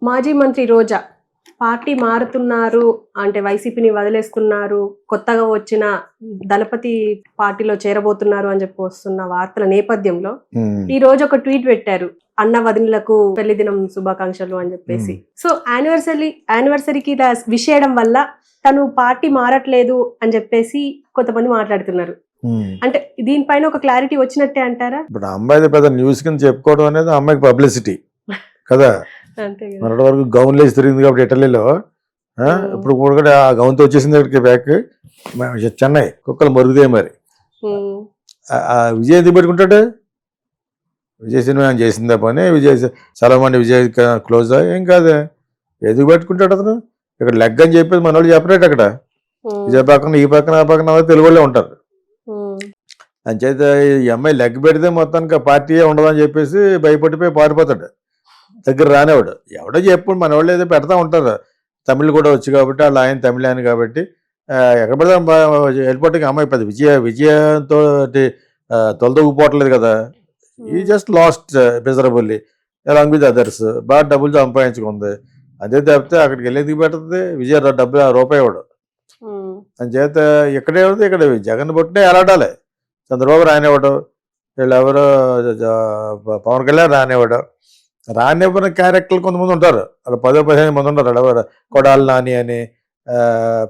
మాజీ మంత్రి రోజా పార్టీ మారుతున్నారు అంటే వైసీపీని వదిలేస్తున్నారు, కొత్తగా వచ్చిన దళపతి పార్టీలో చేరబోతున్నారు అని చెప్పి వస్తున్న వార్తల నేపథ్యంలో ఈ రోజు ఒక ట్వీట్ పెట్టారు, అన్న వదినలకు పెళ్లి దినం శుభాకాంక్షలు అని చెప్పేసి. సో యానివర్సరీకి ఇలా విష్ చేయడం వల్ల తను పార్టీ మారట్లేదు అని చెప్పేసి కొంతమంది మాట్లాడుతున్నారు. అంటే దీనిపైన ఒక క్లారిటీ వచ్చినట్టే అంటారా? ఇప్పుడు అమ్మాయి పెద్ద న్యూస్ కింద చెప్పుకోవడం అనేది అమ్మాయికి పబ్లిసిటీ కదా. మొన్నటి వరకు గౌన్లు వేసి తిరిగింది కాబట్టి ఇటలీలో, ఇప్పుడు కూడా ఆ గౌన్తో వచ్చేసింది బ్యాక్. చెన్నై కుక్కలు మరుగుదే మరి. విజయ్ ఎందుకు పెట్టుకుంటాడు? విజయ్ సినిమా చేసిందా పని, విజయ్ చాలా మంది విజయ్ క్లోజ్ ఏం కాదే, ఎందుకు పెట్టుకుంటాడు అతను? ఇక్కడ లెగ్ అని చెప్పేసి మన వాళ్ళు చెప్పలేట. అక్కడ విజయ్ పక్కన ఈ పక్కన ఆ పక్కన తెలుగు వాళ్ళే ఉంటారు. అంచేత ఈ అమ్మాయి లెగ్ పెడితే మొత్తానికి పార్టీయే ఉండదని చెప్పేసి భయపడిపోయి పారిపోతాడు, దగ్గర రానివాడు. ఎవడో చెప్పుడు మన వాళ్ళు ఏదో పెడతా ఉంటారు. తమిళ్ కూడా వచ్చు కాబట్టి, వాళ్ళు ఆయన తమిళ ఆయన కాబట్టి ఎక్కడ పడితే వెళ్ళిపోవటానికి అమ్మాయి పెద్ద విజయంతో తొలదొగిపోవట్లేదు కదా. ఈ just last miserably along with others. బాగా డబ్బులు సంపాదించుకుంది, అదే తప్పితే అక్కడికి వెళ్ళేందుకు పెట్టదు. విజయ డబ్బులు రూపాయి ఇవ్వడు. అంచేత ఇక్కడే ఉంది, ఇక్కడ జగన్ పుట్టినే ఎలాడాలి. చంద్రబాబు రానివ్వడు, వీళ్ళెవరో పవన్ కళ్యాణ్ రానివ్వడు. రానివ్వని క్యారెక్టర్లు కొంతమంది ఉంటారు, వాళ్ళు 10-15 మంది ఉంటారు. ఎవరు కొడాలి నాని అని,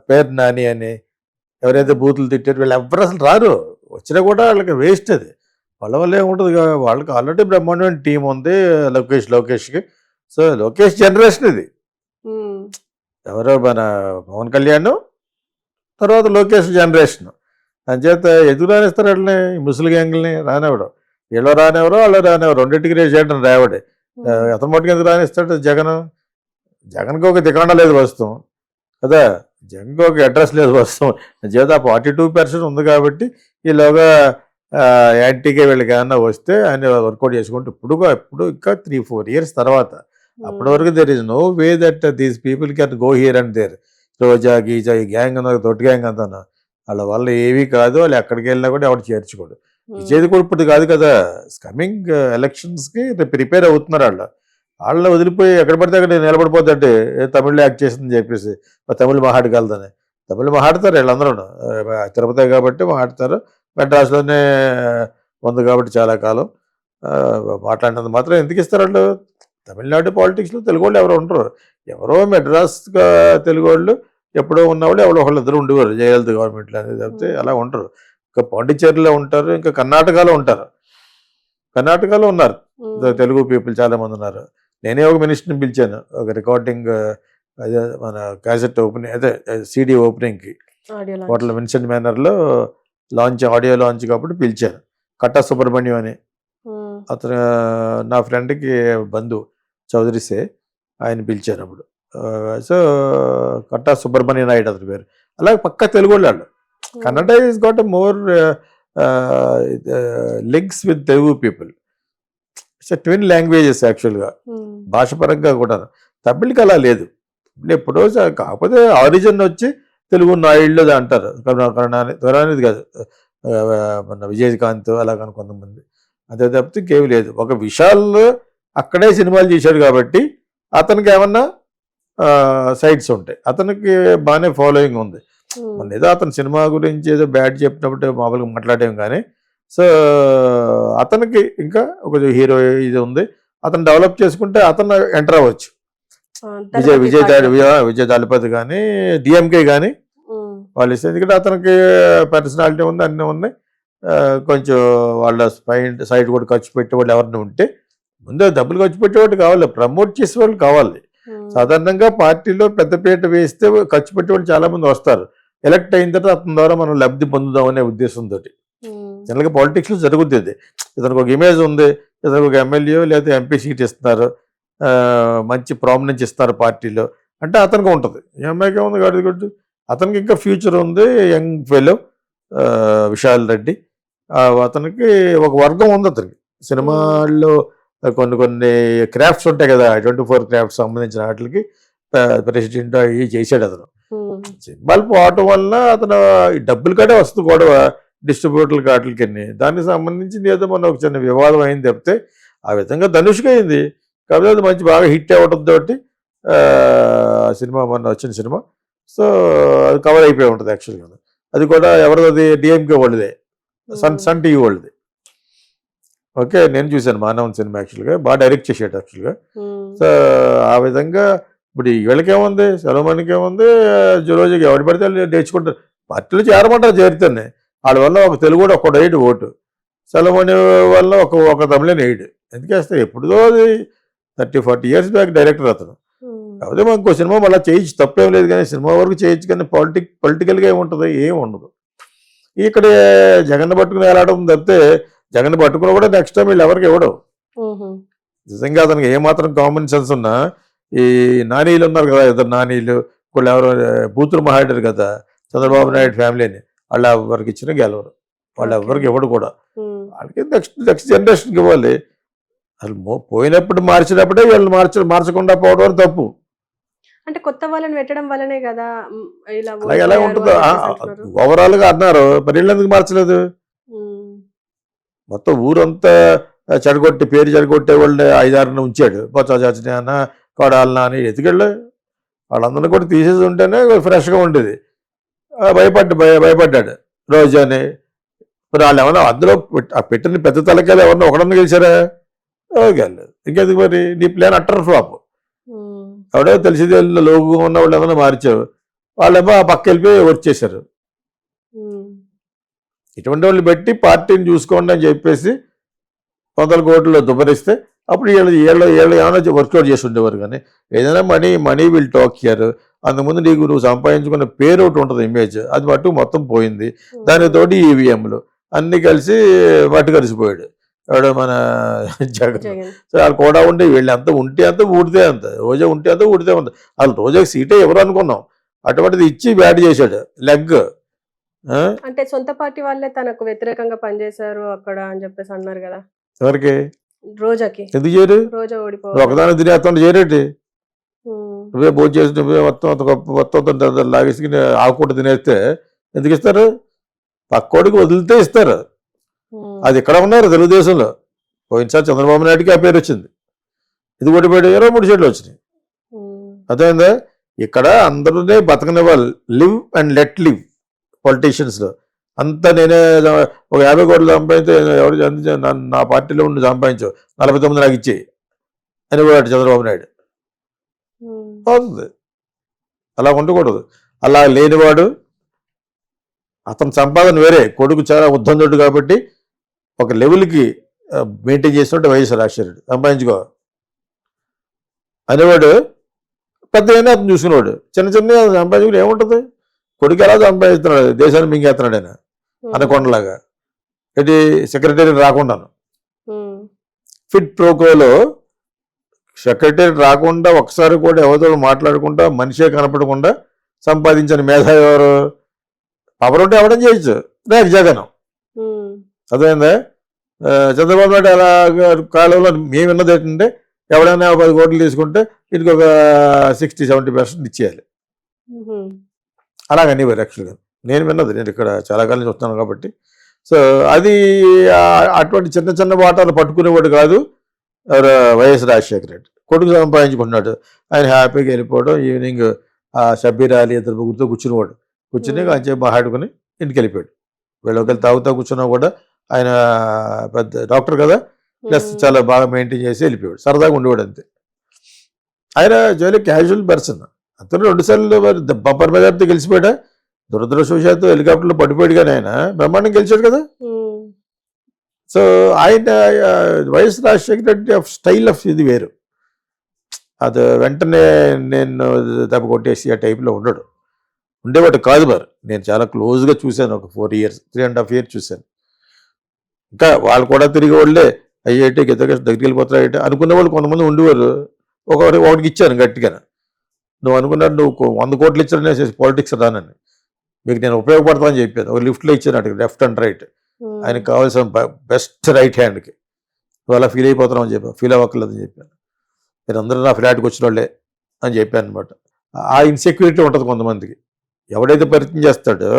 పేరు నాని అని, ఎవరైతే బూతులు తిట్టారు వీళ్ళు ఎవరు అసలు రారు. వచ్చినా కూడా వాళ్ళకి వేస్ట్. అది వాళ్ళ వల్ల ఏముంటుంది, వాళ్ళకి ఆల్రెడీ బ్రహ్మాండమైన టీం ఉంది లోకేష్కి. సో లోకేష్ జనరేషన్ ఇది. ఎవరో మన పవన్ కళ్యాణ్ తర్వాత లోకేష్ జనరేషన్. అంచేత ఎదురు రానిస్తారు వాళ్ళని, ముసలి గ్యాంగుల్ని రానివ్వడం. వీళ్ళు రానివ్వరు, వాళ్ళు రానివ్వరు, రెండింటికి రేపు చేయడం రావడే. అతను మట్టుకు ఎందుకు రానిస్తాడు? జగన్కి ఒక దికాండ లేదు వస్తాం కదా, జగన్కి ఒక అడ్రస్ లేదు వస్తాం. చేత 42% ఉంది కాబట్టి ఈలోగా యాంటీకే వీళ్ళకి ఏమన్నా వస్తే ఆయన వర్కౌట్ చేసుకుంటే ఇప్పుడు ఇంకా 3-4 years తర్వాత అప్పటి వరకు there is no way that these people can go here and there. రోజా గీజా ఈ గ్యాంగ్ అన్న తొట్టి గ్యాంగ్ అంతా వాళ్ళ వల్ల ఏవి కాదు. వాళ్ళు ఎక్కడికి వెళ్ళినా కూడా ఎవరు చేర్చుకోడు. విజయ్ కూడా ఇప్పుడు కాదు కదా, కమింగ్ ఎలక్షన్స్కి ప్రిపేర్ అవుతున్నారు. వాళ్ళని వదిలిపోయి ఎక్కడ పడితే అక్కడ నిలబడిపోతుంటే తమిళ్లో యాక్ట్ చేసిందని చెప్పేసి తమిళ్ మాట్లాడగలదని. తమిళ్ మాట్లాడతారు వీళ్ళందరూ, తిరుపతి కాబట్టి మాట్లాడతారు. మెడ్రాస్లోనే ఉంది కాబట్టి చాలా కాలం మాట్లాడినంత మాత్రం ఎందుకు ఇస్తారు వాళ్ళు? తమిళనాడు పాలిటిక్స్లో తెలుగు వాళ్ళు ఎవరు ఉండరు. ఎవరో మెడ్రాస్గా తెలుగు వాళ్ళు ఎప్పుడో ఉన్నవాళ్ళు ఎవరో ఒకళ్ళు ఇద్దరు ఉండేవారు జయలలిత గవర్నమెంట్లో అనేది తప్పితే అలా ఉండరు. ఇంకా పాండిచ్చేరిలో ఉంటారు, ఇంకా కర్ణాటకలో ఉంటారు. కర్ణాటకలో ఉన్నారు తెలుగు పీపుల్ చాలా మంది ఉన్నారు. నేనే ఒక మినిస్టర్ని పిలిచాను, ఒక రికార్డింగ్ అదే మన క్యాసెట్ ఓపెనింగ్, అదే CD ఓపెనింగ్కి హోటల్ విన్సెంట్ మేనర్లో ఆడియో లాంచ్ కాబట్టి పిలిచాను. కట్టా సుబ్రహ్మణ్యం అని అతను నా ఫ్రెండ్కి బంధువు, చౌదరిసే, ఆయన పిలిచాను అప్పుడు. సో కట్టా సుబ్రహ్మణ్య నాయుడు అతని పేరు. అలాగే పక్కా తెలుగు వాళ్ళు. Kannada is got more links with Telugu people. It's twin languages యాక్చువల్గా, భాషపరంగా కూడా. తమిళకి అలా లేదు. ఎప్పుడో కాకపోతే ఆరిజిన్ వచ్చి తెలుగు నాయుళ్ళు అంటారు. కరుణానిధి కాదు, మన విజయకాంత్ అలాగని కొంతమంది. అదే తప్పితే ఇంకేమి లేదు. ఒక విశాల్ అక్కడే సినిమాలు చేశాడు కాబట్టి అతనికి ఏమన్నా సైడ్స్ ఉంటాయి, అతనికి బాగానే ఫాలోయింగ్ ఉంది. మన ఏదో అతను సినిమా గురించి ఏదో బ్యాడ్ చెప్పినప్పుడు మామూలుగా మాట్లాడాం కానీ, సో అతనికి ఇంకా ఒక హీరో ఇది ఉంది. అతను డెవలప్ చేసుకుంటే అతను ఎంటర్ అవ్వచ్చు. విజయ్ దళపతి కానీ డిఎంకే కానీ వాళ్ళు ఇస్తే, ఎందుకంటే అతనికి పర్సనాలిటీ ఉంది, అన్నీ ఉన్నాయి. కొంచెం వాళ్ళ సైడ్ కూడా ఖర్చు పెట్టేవాళ్ళు ఎవరిని ఉంటే, ముందే డబ్బులు ఖర్చు పెట్టేవాళ్ళు కావాలి, ప్రమోట్ చేసేవాళ్ళు కావాలి. సాధారణంగా పార్టీలో పెద్దపీట వేస్తే ఖర్చు పెట్టేవాళ్ళు చాలా మంది వస్తారు. ఎలక్ట్ అయిన తర్వాత అతని ద్వారా మనం లబ్ధి పొందుదాం అనే ఉద్దేశంతో జనరల్గా పాలిటిక్స్లో జరుగుతుంది. ఇతనికి ఒక ఇమేజ్ ఉంది, ఇతనికి ఒక ఎమ్మెల్యే లేదా ఎంపీ సీట్ ఇస్తున్నారు, మంచి ప్రామినెన్స్ ఇస్తున్నారు పార్టీలో అంటే అతనికి ఉంటుంది. ఈ అమ్మాయికి ఏముంది కాదు, అతనికి ఇంకా ఫ్యూచర్ ఉంది. యంగ్ ఫెలో విశాల్ రెడ్డి, అతనికి ఒక వర్గం ఉంది. అతనికి సినిమాల్లో కొన్ని క్రాఫ్ట్స్ ఉంటాయి కదా, 24 క్రాఫ్ట్స్ సంబంధించిన వాటికి ప్రెసిడెంట్ అవి చేశాడు అతను. సినిమాలు పోవటం వల్ల అతను డబ్బులు కట్టే వస్తుంది గొడవ డిస్ట్రిబ్యూటర్లకి వాటికి. దానికి సంబంధించి ఏదో మన ఒక చిన్న వివాదం అయింది తప్పితే ఆ విధంగా ధనుష్కి అయింది. కాబట్టి అది మంచి బాగా హిట్ అవ్వడం తోటి సినిమా మొన్న వచ్చిన సినిమా. సో అది కవర్ అయిపోయి ఉంటుంది యాక్చువల్గా. అది కూడా ఎవరిది, డిఎంకే వాళ్ళదే, సన్ టీవీ వాళ్ళది. ఓకే, నేను చూశాను మానవన్ సినిమా. యాక్చువల్గా బాగా డైరెక్ట్ చేసాడు యాక్చువల్గా. సో ఆ విధంగా ఇప్పుడు వీళ్ళకేముంది, సెలవుమణికి ఏముంది, రోజుకి ఎవరి పడితే వాళ్ళు నేర్చుకుంటారు. పార్టీలు చేరమంటారు, చేరుతానే. వాళ్ళ వల్ల ఒక తెలుగు కూడా ఒక్కడు వేయడు ఓటు, సెలవుమణి వల్ల ఒక తమిళని వేయడు. ఎందుకు వేస్తారు? ఎప్పుడుదో అది 30-40 years బ్యాక్ డైరెక్టర్ అతను. కాకపోతే మాకు ఇంకో సినిమా మళ్ళీ చేయొచ్చు, తప్పేం లేదు. కానీ సినిమా వరకు చేయొచ్చు, కానీ పొలిటికల్గా ఏముంటుంది, ఏం ఉండదు. ఇక్కడ జగన్ పట్టుకుని వెళ్ళడం తప్పితే, జగన్ పట్టుకుని కూడా నెక్స్ట్ టైం వీళ్ళు ఎవరికి ఇవ్వడం. నిజంగా అతనికి ఏమాత్రం కామన్ సెన్స్ ఉన్నా, ఈ నానీలు ఉన్నారు కదా, ఇద్దరు నానీలు, వాళ్ళు ఎవరు బూతులు మాట్లాడారు కదా చంద్రబాబు నాయుడు ఫ్యామిలీని, వాళ్ళు ఎవరికి ఇచ్చినా గెలవరు, వాళ్ళు ఎవరికి ఇవ్వడు కూడా. వాళ్ళకి నెక్స్ట్ జనరేషన్కి ఇవ్వాలి. అసలు పోయినప్పుడు మార్చినప్పుడే వీళ్ళు మార్చకుండా పోవడం తప్పు. అంటే కొత్త వాళ్ళని పెట్టడం వల్లనే కదా ఇలా అలాగే ఎలా ఉంటుందో ఓవరాల్ గా అన్నారు. మరి వీళ్ళు ఎందుకు మార్చలేదు? మొత్తం ఊరంతా చెడగొట్టి, పేరు చెడగొట్టే వాళ్ళు 5-6 ఉంచాడు. బొత్స సత్యనారాయణ, కొడాలన అని ఎతికెళ్ళు వాళ్ళందరినీ కూడా తీసేసి ఉంటేనే ఫ్రెష్గా ఉండేది. భయపడ్డాడు రోజు అని. మరి వాళ్ళు ఏమన్నా అందులో పెట్టిన పెద్ద తలకాయలు ఎవరన్నా ఒకడన్నా గెలిచారా? గెలలేదు. ఇంకెందుకు మరి? నీ ప్లాన్ అట్టర్ ఫ్లాప్. ఎవడో తెలిసింది లోగుగా ఉన్న వాళ్ళు ఏమన్నా మార్చావు, వాళ్ళేమో ఆ పక్క వెళ్ళిపోయి వచ్చేసారు. ఇటువంటి వాళ్ళు పెట్టి పార్టీని చూసుకోండి అని చెప్పేసి 100 కోట్లు దుబ్బరిస్తే అప్పుడు వీళ్ళు ఏమైనా వర్కౌట్ చేసి ఉండేవారు. కానీ ఏదైనా మనీ విల్ టాక్ హియర్. అంతకుముందు నువ్వు సంపాదించుకున్న పేరు ఒకటి ఉంటుంది, ఇమేజ్, అది మట్టు మొత్తం పోయింది. దానితోటి ఈవీఎంలు అన్నీ కలిసి మట్టు కలిసిపోయాడు ఎవడో మన జగన్. సో వాళ్ళు కూడా ఉంటే వీళ్ళు ఎంత ఉంటే అంత ఊడితే అంత, రోజా ఉంటే అంత ఊడితే అంత. వాళ్ళు రోజాకి సీటే ఎవరు అనుకున్నాం, అటువంటిది ఇచ్చి బ్యాట్ చేశాడు లెగ్. అంటే సొంత పార్టీ వాళ్ళే తనకు వ్యతిరేకంగా పనిచేశారు అక్కడ అని చెప్పేసి అన్నారు కదా. ఎవరికి? రోజాకి. ఎందుకు చేయరు? రోజా ఓడిపోయి ఒకదాని తినేస్తాను చేయరేటి? నువ్వే భోజనం చేసి నువ్వే మొత్తం లాగేసి ఆకుకూట తినేస్తే ఎందుకు ఇస్తారు? పక్కోడికి వదిలితే ఇస్తారు. అది ఇక్కడ ఉన్నారు తెలుగుదేశంలో. పోయినసారి చంద్రబాబు నాయుడుకి ఆ పేరు వచ్చింది, ఇది ఓడిపోయాడు, 23 సీట్లు వచ్చినాయి. అర్థమైందా? ఇక్కడ అందరూనే బతకనివ్వాలి, లివ్ అండ్ లెట్ లివ్. పొలిటీషియన్స్లో అంతా నేనే ఒక 50 కోట్లు సంపాదించే, ఎవరు నా పార్టీలో ఉండి సంపాదించు, 49 నాకు ఇచ్చేయి అని పోయాడు చంద్రబాబు నాయుడు. అవుతుంది, అలా ఉండకూడదు. అలా లేనివాడు, అతని సంపాదన వేరే, కొడుకు చాలా ఉద్దందుడు కాబట్టి ఒక లెవెల్కి మెయింటైన్ చేసినట్టు వైఎస్ రాజశేఖరుడు సంపాదించుకో అనేవాడు. పెద్ద అయినా అతను చూసుకునేవాడు. చిన్న సంపాదించుకుని ఏముంటుంది? కొడుకు ఎలా సంపాదిస్తున్నాడు, దేశాన్ని మింగేస్తున్నాడు ఆయన అనకొండలాగా. ఏంటి సెక్రటరీ రాకుండాను, ఫిట్ ప్రోకోలో సెక్రటరీ రాకుండా ఒకసారి కూడా ఎవరితో మాట్లాడకుండా, మనిషే కనపడకుండా సంపాదించిన మేధావి ఎవరు? పవర్ ఉంటే ఎవడం చేయొచ్చు, నాకు జగన్. అదేందా? చంద్రబాబు నాయుడు అలా కాలంలో మేము విన్నది ఏంటంటే, ఎవడైనా 10 కోట్లు తీసుకుంటే ఇంటికి ఒక 60-70% ఇచ్చేయాలి. అలాగనివ్వరు యాక్చువల్గా. నేను విన్నది, నేను ఇక్కడ చాలా కాలం నుంచి వస్తున్నాను కాబట్టి. సో అది అటువంటి చిన్న వాటాలు పట్టుకునేవాడు కాదు వైఎస్ రాజశేఖర రెడ్డి. కొడుకు సంపాదించుకుంటున్నాడు, ఆయన హ్యాపీగా వెళ్ళిపోవడం. ఈవినింగ్ షబ్బీర్ అలీ ఇద్దరు ముగ్గురితో కూర్చునేవాడు, కూర్చుని కొంచెం మాట్లాడుకుని ఇంటికి వెళ్ళిపోయాడు. వీళ్ళు ఒకవేళ తాగుతా కూర్చున్నా కూడా ఆయన పెద్ద డాక్టర్ కదా, ప్లస్ చాలా బాగా మెయింటైన్ చేసి వెళ్ళిపోయాడు, సరదాగా ఉండేవాడు అంతే. ఆయన చాలా క్యాజువల్ పర్సన్. అతను 2 సార్లు బంపర్ మెజార్టీతో గెలిచిపోయాడా? దురదృష్టవశాత్తు హెలికాప్టర్లో పడిపోయాడు, కానీ ఆయన బ్రహ్మాండం గెలిచాడు కదా. సో ఆయన YS Rajasekhara Reddy style of ఇది వేరు. అది వెంటనే నేను దెబ్బ కొట్టేసి ఆ టైప్లో ఉండేవాడు కాదు. మరి నేను చాలా క్లోజ్గా చూశాను, ఒక 4 years 3.5 years చూశాను. ఇంకా వాళ్ళు కూడా తిరిగి వాళ్ళే అయ్యేటి దగ్గరికి వెళ్ళిపోతాయి అనుకునే వాళ్ళు కొంతమంది ఉండేవారు. ఒకటికి ఇచ్చాను గట్టిగా, నువ్వు అనుకున్నాడు నువ్వు 100 కోట్లు ఇచ్చారనే పాలిటిక్స్ రానని, మీకు నేను ఉపయోగపడతానని చెప్పాను. ఒక లిఫ్ట్లో ఇచ్చాను అటు, లెఫ్ట్ అండ్ రైట్. ఆయనకు కావాల్సిన బెస్ట్ రైట్ హ్యాండ్కి. నువ్వు అలా ఫీల్ అయిపోతున్నావు అని చెప్పాను. ఫీల్ అవ్వక్కర్లేదని చెప్పాను. మీరు అందరూ నా ఫ్లాట్కి వచ్చిన వాళ్ళే అని చెప్పాను అనమాట. ఆ ఇన్సెక్యూరిటీ ఉంటుంది కొంతమందికి. ఎవడైతే పరిచయం చేస్తాడో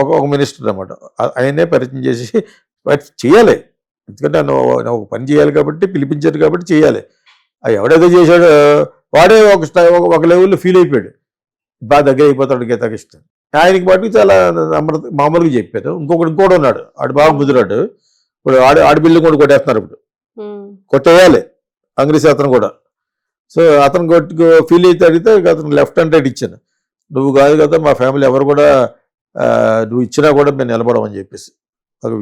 ఒక మినిస్టర్ అనమాట, ఆయనే పరిచయం చేసి చేయాలి. ఎందుకంటే నువ్వు ఒక పని చేయాలి కాబట్టి, పిలిపించారు కాబట్టి చేయాలి. ఎవడైతే చేశాడో వాడే ఒక లెవెల్లో ఫీల్ అయిపోయాడు, బాగా దగ్గర అయిపోతాడు గీతాకి ఇష్టం. ఆయనకి మటుకు చాలా మామూలుగా చెప్పారు. ఇంకోటి ఉన్నాడు, ఆడు బాగా ముదిరాడు. ఇప్పుడు ఆడి బిల్లు కూడా కొట్టేస్తున్నారు. ఇప్పుడు కొట్టేయాలి కాంగ్రెస్ అతను కూడా. సో అతను ఫీల్ అయితే అడిగితే అతను లెఫ్ట్ అండ్ రైట్ ఇచ్చాను. నువ్వు కాదు కదా, మా ఫ్యామిలీ ఎవరు కూడా నువ్వు ఇచ్చినా కూడా మేము నిలబడమని చెప్పేసి,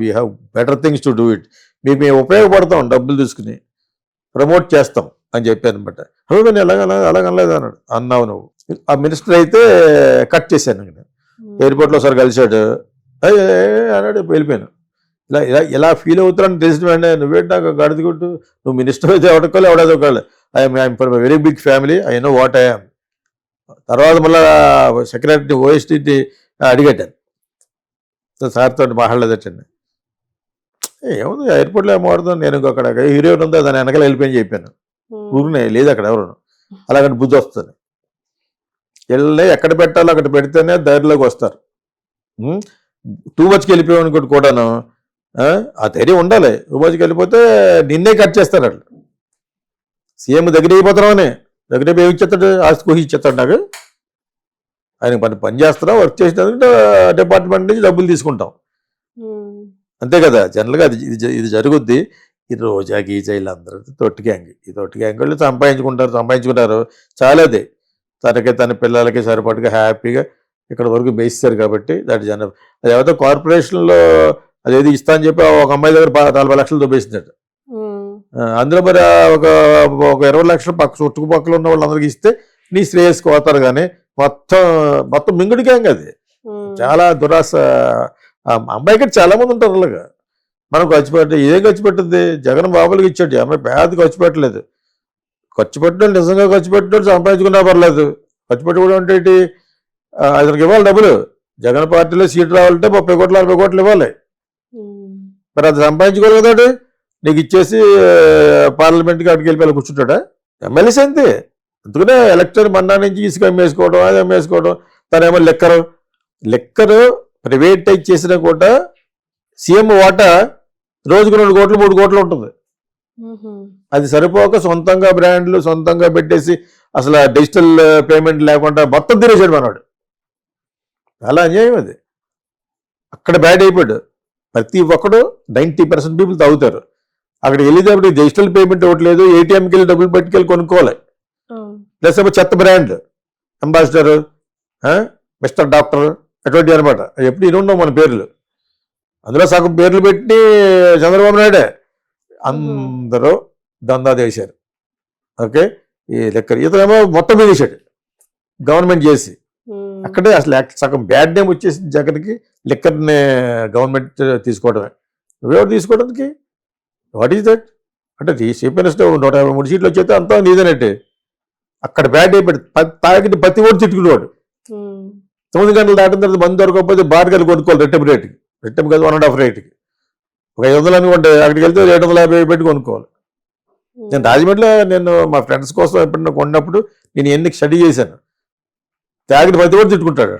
we have better things to do it, మేము ఉపయోగపడతాం, డబ్బులు తీసుకుని ప్రమోట్ చేస్తాం అని చెప్పాను అనమాట. నేను అలాగనలేదు అన్నాడు. అన్నావు నువ్వు. ఆ మినిస్టర్ అయితే కట్ చేశాను. నేను ఎయిర్పోర్ట్లో ఒకసారి కలిశాడు, అన్నాడు, వెళ్ళిపోయాను. ఇలా ఫీల్ అవుతారని తెలిసిన వెంటనే నువ్వేంటి నాకు గడిది కొట్టు, నువ్వు మినిస్టర్ అయితే ఎవడుకోవాలి ఎవడోకోవాలి, I'm from very big family, I know what I'm. తర్వాత మళ్ళీ సెక్రటరీ ఓఎస్టీ అడిగట్టాను, సార్తో మాట్లాడలేదటండి. ఏముంది ఎయిర్పోర్ట్లో ఏమో వాడుతాను, నేను అక్కడ హీరోయిన్ ఉందో దాని వెనకాల వెళ్ళిపోయి చెప్పాను. ఊరినే లేదు అక్కడ ఎవరు, అలాగంటే బుద్ధి వస్తుంది. వెళ్ళి ఎక్కడ పెట్టాలో అక్కడ పెడితేనే ధైర్యంలోకి వస్తారు. టూ మచ్కి వెళ్ళిపోయాం అనుకోటి కూడాను, ఆ ధైర్యం ఉండాలి. టూ మచ్కి వెళ్ళిపోతే నిన్నే కట్ చేస్తారు వాళ్ళు. సీఎం దగ్గర అయిపోతామని దగ్గర ఏమి ఇచ్చేస్తాడు, ఆస్తి కోసి ఇచ్చేస్తాడు నాకు. ఆయన పని చేస్తున్నాం, వర్క్ చేసినందుకు డిపార్ట్మెంట్ నుంచి డబ్బులు తీసుకుంటాం, అంతే కదా. జనరల్గా ఇది జరుగుద్ది. ఈ రోజా గీజా వీళ్ళందరూ తొట్టి గ్యాంగ్, ఈ తొట్టి గ్యాంగ్ వాళ్ళు సంపాదించుకుంటారు చాలాదే. తన పిల్లలకి సరిపడగా హ్యాపీగా ఇక్కడ వరకు బేసిస్తారు కాబట్టి దాటి జనం. అది ఎవరితో కార్పొరేషన్లో అదేది ఇస్తా అని చెప్పి ఒక అమ్మాయి దగ్గర 40 లక్షలు దొబ్బేసినట్టు. అందులో మరి ఒక 20 లక్షలు చుట్టుపక్కల ఉన్న వాళ్ళందరికీ ఇస్తే నీ శ్రేయస్కి పోతారు. కానీ మొత్తం మింగుడి గ్యాంగ్ అది. చాలా దురాశ. అమ్మాయికి చాలా మంది ఉంటారు అలాగా. మనం ఖర్చు పెట్టే ఏం ఖర్చు పెట్టద్ది, జగన్ బాబులకి ఇచ్చాడు, అమ్మాయి పేద ఖర్చు పెట్టలేదు. ఖర్చు పెట్టడం నిజంగా ఖర్చు పెట్టడం సంపాదించుకున్నా పర్లేదు. ఖర్చు పెట్టుకోవడం అంటే అతనికి ఇవ్వాలి డబ్బులు. జగన్ పార్టీలో సీటు రావాలంటే 30 కోట్లు 40 కోట్లు ఇవ్వాలి. మరి అది సంపాదించుకోవాలి కదా, నీకు ఇచ్చేసి పార్లమెంట్కి అక్కడికి వెళ్ళిపోయి కూర్చుంటాడా? ఎమ్మెల్యేస్ అంతే. అందుకనే ఎలక్షన్ మన్నా నుంచి ఇసుక అమ్మేసుకోవడం, అది అమ్మేసుకోవడం. తనేమో లెక్కరు ప్రైవేటైజ్ చేసినా కూడా సీఎం వాటా రోజుకు 2 కోట్లు 3 కోట్లు ఉంటుంది. అది సరిపోక సొంతంగా బ్రాండ్లు సొంతంగా పెట్టేసి అసలు డిజిటల్ పేమెంట్ లేకుండా మొత్తం తినేసాడు మనవాడు. చాలా అన్యాయం అది. అక్కడ బ్యాడ్ అయిపోయాడు. ప్రతి ఒక్కడు 90% పీపుల్ తాగుతారు. అక్కడికి వెళ్ళేటప్పుడు డిజిటల్ పేమెంట్ ఇవ్వట్లేదు, ఏటీఎంకి వెళ్ళి డబ్బులు పట్టుకెళ్ళి కొనుక్కోవాలి. ప్లస్ ఏమో చెత్త బ్రాండ్ అంబాసిడర్, మిస్టర్ డాక్టర్ అటువంటి అనమాట. ఎప్పుడు ఇన్ని ఉండవు మన పేర్లు. అందులో సగం పేర్లు పెట్టి చంద్రబాబు నాయుడే అందరూ దందా చేశారు. ఓకే, ఈ లెక్క ఇతనేమో మొత్తం చేశాడు గవర్నమెంట్ చేసి. అక్కడే అసలు సగం బ్యాడ్ నేమ్ వచ్చేసి జగన్కి లెక్కర్ని గవర్నమెంట్ తీసుకోవడమే. నువ్వెవరు తీసుకోవడానికి? What is that? అంటే చీఫ్ మినిస్టర్ 153 సీట్లు వచ్చేస్తే అంతా నీదనట్టే. అక్కడ బ్యాడ్ అయిపోయాడు. తాగిన ప్రతి ఓటు తిట్టుకునేవాడు. 9 గంటలు దాటిన తర్వాత మంది దొరకకపోతే బార్గలు కొనుక్కోవాలి రెట్టెం రేటుకి, రెట్టెం కాదు 1.5 రేటుకి. ఒక 500 అనుకుంటే అక్కడికి వెళ్తే 750 పెట్టి కొనుక్కోవాలి. నేను రాజమండ్రిలో మా ఫ్రెండ్స్ కోసం ఎప్పుడైనా కొన్నప్పుడు నేను ఎన్ని స్టడీ చేశాను. తాగిన ప్రతి ఓటు తిట్టుకుంటాడు.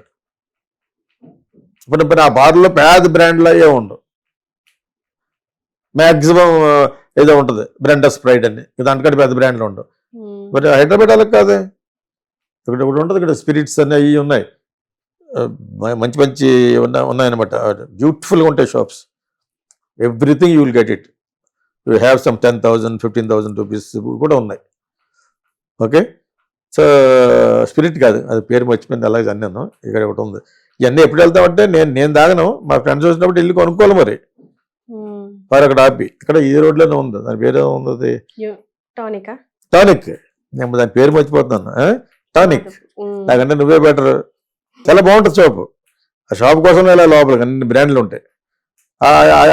ఇప్పుడు ఆ బార్లో పేద బ్రాండ్లు అయ్యే ఉండవు. మ్యాక్సిమం ఏదో ఉంటుంది బ్రాండస్ ప్రైడ్ అని, దానికంటే పెద్ద బ్రాండ్లు ఉండవు. మరి హైదరాబాద్ వాళ్ళకి కాదే, ఇక్కడ ఉంటుంది. ఇక్కడ స్పిరిట్స్ అని అవి ఉన్నాయి, మంచి మంచి ఉన్నాయన్నమాట. బ్యూటిఫుల్గా ఉంటాయి shops. Everything you will get it. You have some 10,000 15,000 rupees కూడా ఉన్నాయి. ఓకే, సో స్పిరిట్ కాదు, అది పేరు మర్చిపోయింది, అలాగే అన్నాను. ఇక్కడ ఒకటి ఉంది. ఇవన్నీ ఎప్పుడు వెళ్తామంటే నేను దాగను, మా ఫ్రెండ్స్ వచ్చినప్పుడు వెళ్ళి కొనుక్కోవాలి. మరి వారు అక్కడ ఆపి, ఇక్కడ ఈ రోడ్లోనే ఉంది, దాని పేరు ఉంది టానిక్. నేను దాని పేరు మర్చిపోతున్నాను. టానిక్. నాకంటే నువ్వే బెటర్. చాలా బాగుంటుంది షాపు. ఆ షాప్ కోసం ఇలా లోపలికి అన్ని బ్రాండ్లు ఉంటాయి.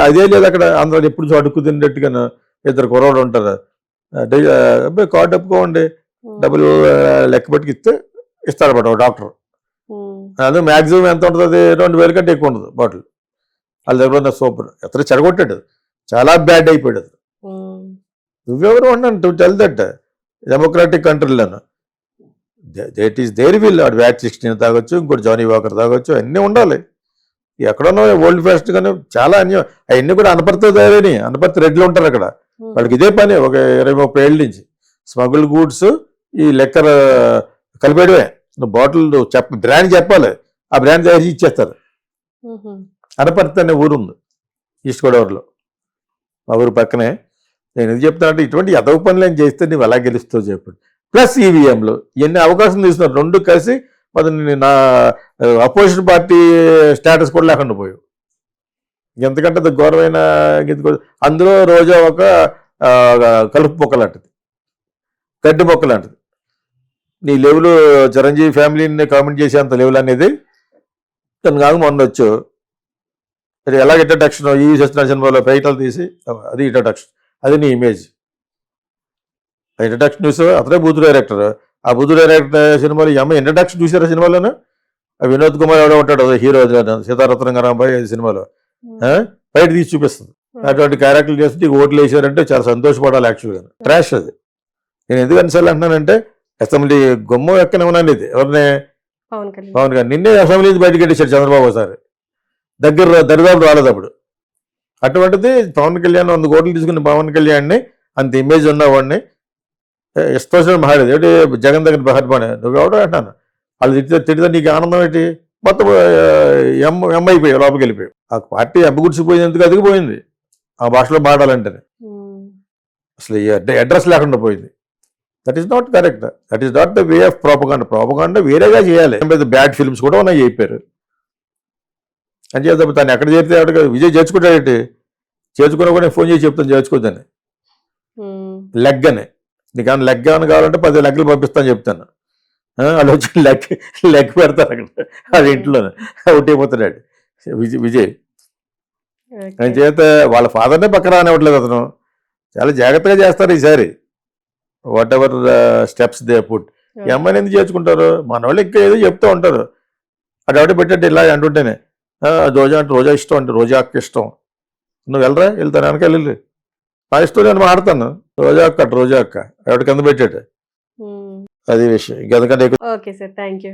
అదే లేదు అక్కడ. అందరూ ఎప్పుడు అడుక్కు తిన్నట్టుగా 2 కుర్రోడు ఉంటారు. కార్డు ఒప్పుకోండి, డబ్బులు లెక్క పెట్టుకిస్తే ఇస్తారన్నమాట ఒక డాక్టర్. అది మ్యాక్సిమం ఎంత ఉంటుంది, 2,000 కంటే ఎక్కువ ఉండదు బాటిల్. వాళ్ళ దగ్గర ఉన్న సూపర్. ఎത്ര చెడగొట్టాడు, చాలా బ్యాడ్ అయిపోయాడు. అది నువ్వెవరు అన్నాను టు టెల్ దట్. డెమోక్రాటిక్ కంట్రీలను దట్ ఈస్ దేర్ విల్. వాడు వ్యాట్ 16 తాగొచ్చు, ఇంకోటి జానీ వాకర్ తాగొచ్చు, అన్నీ ఉండాలి. ఎక్కడన్నా ఓల్డ్ ఫ్యాస్ట్ కానీ చాలా అన్యం. అవన్నీ కూడా అనపర్తి తయారని, అనపర్తి రెడ్లు ఉంటారు అక్కడ. వాడికి ఇదే పని ఒక 20-30 ఏళ్ళ నుంచి. స్మగుల్ గూడ్స్ ఈ లెక్కర్ కలిపేయడమే. నువ్వు బాటిల్ బ్రాండ్ చెప్పాలి, ఆ బ్రాండ్ తయారు చేసి ఇచ్చేస్తారు. అనపర్తి అనే ఊరు ఉంది ఈస్ట్ గోదావరిలో, మా ఊరు పక్కనే. నేను ఎందుకు చెప్తానంటే ఇటువంటి ఎదవ పనులు ఏం చేస్తే నువ్వు ఎలా గెలుస్తావు చెప్పండి. ప్లస్ ఈవీఎంలు ఎన్ని అవకాశం తీసుకున్నారు, రెండు కలిసి మరి నా అపోజిషన్ పార్టీ స్టేటస్ కూడా లేకుండా పోయావు. ఎంతకంటే అది ఘోరమైన అందులో రోజా ఒక కలుపు మొక్క లాంటిది, గడ్డి మొక్క లాంటిది. నీ లెవెల్ చిరంజీవి ఫ్యామిలీని కామెంట్ చేసేంత లెవెల్ అనేది తను కాదు. మొన్న వచ్చు మరి ఎలాగ ఇంట్రడక్షన్ ఈ సత్యనారాయణ సినిమాలో ఫైటలు తీసి అది ఇంట్రడక్షన్, అది నీ ఇమేజ్. ఇంట్రడక్షన్ చూసావు, అతనే బూత్ డైరెక్టర్. ఆ బూత్ డైరెక్టర్ సినిమాలో ఈ అమ్మాయి ఇంట్రడక్షన్ చూసారా సినిమాలోనే? వినోద్ కుమార్ ఎవడో ఉంటాడు హీరో, సీతారత్నంగారాంబాయి సినిమాలో బయట తీసి చూపిస్తుంది. అటువంటి క్యారెక్టర్లు చేస్తే ఓట్లు వేసారంటే చాలా సంతోషపడాలి. యాక్చువల్గా ట్రాష్ అది. నేను ఎందుకు అన్నిసార్లు అంటున్నానంటే అసెంబ్లీ గొమ్మ ఎక్కనివ్వనండి ఇది. ఎవరిని? పవన్ గారు. నిన్నే అసెంబ్లీ బయటకు పెట్టేశాడు చంద్రబాబు ఒకసారి, దరిదాపులు రాలేదు అప్పుడు. అటువంటిది పవన్ కళ్యాణ్ 100 కోట్లు తీసుకుని పవన్ కళ్యాణ్ని అంత ఇమేజ్ ఉన్నవాడిని ఇష్టం మారేది ఏంటి? జగన్ దగ్గర బహర్పానే నువ్వెవడో అంటాను. వాళ్ళు తిడితే నీకు ఆనందం ఏంటి? మొత్తం అయిపోయావు, లోపలికి వెళ్ళిపోయావు. ఆ పార్టీ అబ్బగుడిసిపోయింది, ఎందుకు అదిగిపోయింది ఆ భాషలో మాట్లాడాలంటేనే. అసలు అడ్రస్ లేకుండా పోయింది. That is not correct. That is not the way of propaganda. Propaganda వేరేగా చేయాలి. బ్యాడ్ ఫిల్మ్స్ కూడా ఉన్నాయి చెప్పారు అని చేద్దాం. తను ఎక్కడ చేరితే అక్కడ విజయ్ చేర్చుకుంటాడేంటి? చేర్చుకున్నా కూడా ఫోన్ చేసి చెప్తాను చేర్చుకోద్దని. లెగ్ అని నీకు ఏమైనా లెగ్ ఏమైనా కావాలంటే 10 లెగ్లు పంపిస్తాను చెప్తాను. వాళ్ళు వచ్చి లెగ్ పెడతారు అక్కడ అది ఇంట్లోనే అవుట్ అయిపోతున్నాడు విజయ్. ఆయన చేత వాళ్ళ ఫాదర్నే పక్కన రానివ్వట్లేదు అతను. చాలా జాగ్రత్తగా చేస్తారు ఈసారి. What ever steps they put. ఈ అమ్మాయిని ఎందుకు చేర్చుకుంటారు? మన వాళ్ళు ఇంకా ఏదో చెప్తూ ఉంటారు. అది ఎవరి పెట్టండి ఇలా అంటుంటేనే రోజా అంటే రోజా ఇష్టం అంటే రోజా అక్క ఇష్టం. నువ్వు వెళ్ళరా? వెళ్తాను వెనక వెళ్ళి నా ఇష్టం నేను మాడతాను. రోజా అక్క రోజా అక్క ఎవరి కింద పెట్టాడు. అది విషయం. ఇంకెందుకంటే ఓకే సార్, థ్యాంక్ యూ.